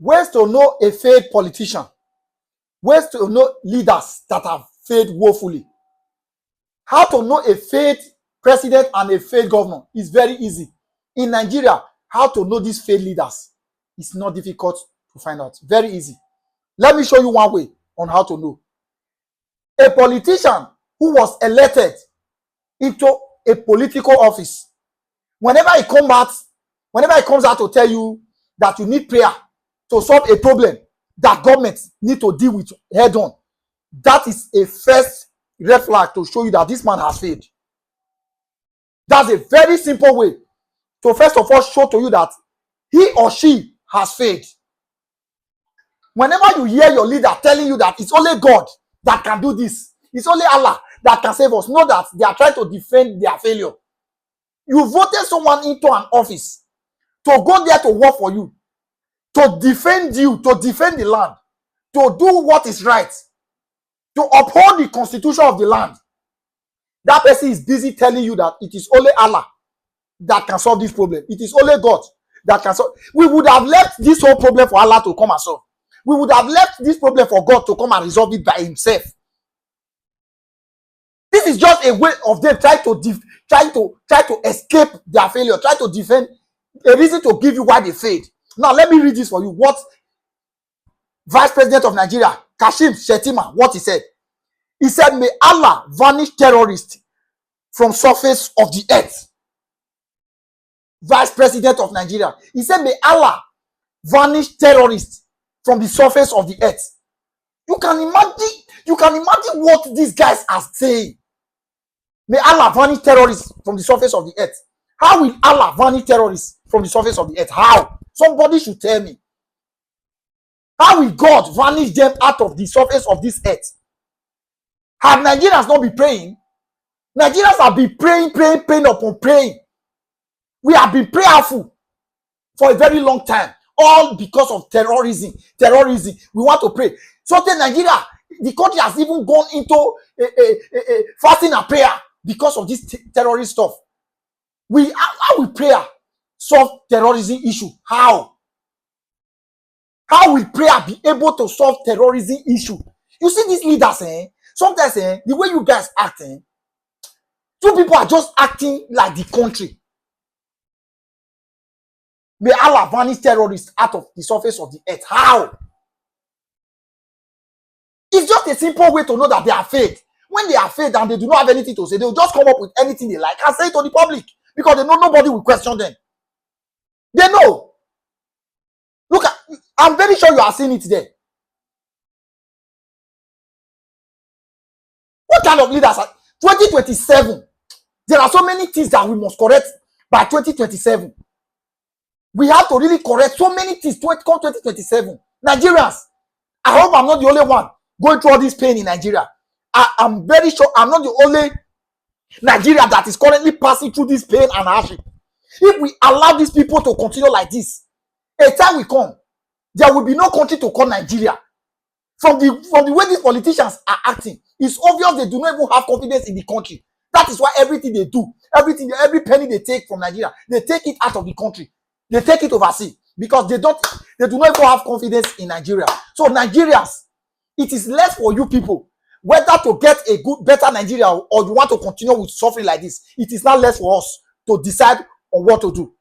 ways to know a failed politician, ways to know leaders that have failed woefully. How to know a failed president and a failed governor is very easy. In Nigeria, how to know these failed leaders is not difficult to find out. Very easy. Let me show you one way on how to know. A politician who was elected into a political office, whenever he comes out to tell you that you need prayer to solve a problem that government need to deal with head on, that is a first red flag to show you that this man has failed. That's a very simple way to first of all show to you that he or she has failed. Whenever you hear your leader telling you that it's only God that can do this, it's only Allah that can save us, know that they are trying to defend their failure. You voted someone into an office to go there to work for you, to defend you, to defend the land, to do what is right, to uphold the constitution of the land. That person is busy telling you that it is only Allah that can solve this problem. It is only God that can solve. We would have left this whole problem for Allah to come and solve. We would have left this problem for God to come and resolve it by himself. This is just a way of them trying to escape their failure, try to defend a reason to give you why they failed. Now let me read this for you. What Vice President of Nigeria, Kashim Shettima, what he said. He said, may Allah vanish terrorists from surface of the earth. Vice President of Nigeria. He said, may Allah vanish terrorists from the surface of the earth. You can imagine what these guys are saying. May Allah vanish terrorists from the surface of the earth. How will Allah vanish terrorists from the surface of the earth? How? Somebody should tell me. How will God vanish them out of the surface of this earth? Have Nigerians not been praying? Nigerians have been praying upon praying. We have been prayerful for a very long time. All because of terrorism. We want to pray. So in Nigeria, the country has even gone into fasting and prayer because of this terrorist stuff. How will prayer solve terrorism issue? How? How will prayer be able to solve terrorism issue? You see these leaders, sometimes the way you guys act, two people are just acting like the country. May Allah vanish terrorists out of the surface of the earth. How? It's just a simple way to know that they are failed. When they are failed and they do not have anything to say, they will just come up with anything they like and say it to the public because they know nobody will question them. They know. Look, I'm very sure you are seeing it there. What kind of leaders are 2027? There are so many things that we must correct by 2027. We have to really correct so many things to come 2027. Nigerians, I hope I'm not the only one going through all this pain in Nigeria. I'm very sure I'm not the only Nigeria that is currently passing through this pain and hardship. If we allow these people to continue like this, a time will come, there will be no country to call Nigeria. From the way these politicians are acting, it's obvious they do not even have confidence in the country. That is why everything they do, every penny they take from Nigeria, they take it out of the country. They take it overseas because they do not even have confidence in Nigeria. So Nigerians, it is less for you people whether to get a better Nigeria or you want to continue with suffering like this. It is not less for us to decide on what to do.